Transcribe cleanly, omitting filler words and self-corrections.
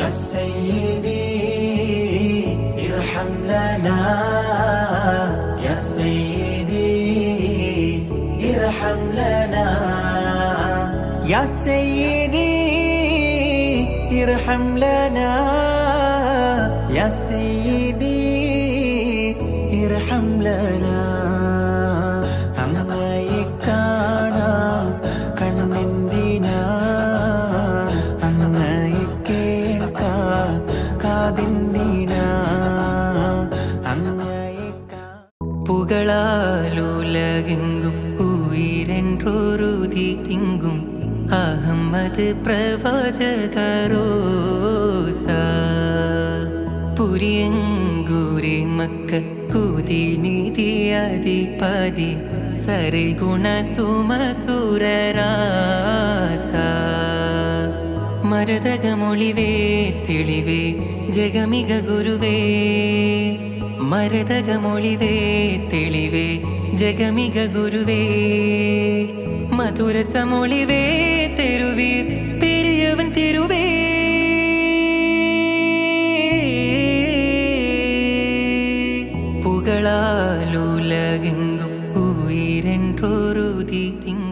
سيدي ارحم لنا يا سيدي ارحم لنا يا سيدي ارحم لنا يا سيدي ارحم لنا അങ്ങയെ കാണാൻ കണ്ണെന്തിനാ അങ്ങയെ കേൾക്കാൻ കാതെന്തിനാ അങ്ങയെ പുകളാലുലകെങ്കും ഉയരെன்றൊരുതി തിങ്കും അഹമ്മദ് പ്രവാചകരോസ പുരിയങ്കൂരി മക്ക കുതിനിധിയധിപതി സരിഗുണ സുമസുരരാസ മരതകമൊളിവേ തെളിവേ ജഗമിക ഗുരുവേ മരതകമൊളിവേ തെളിവേ ജഗമിക ഗുരുവേ മധുരസമൊളിവേ തെരുവീർ പെരിയവൻ തെരുവേ പുകളാലുലകെങ്കും ഉയരെன்றൊരുതി തിങ്കും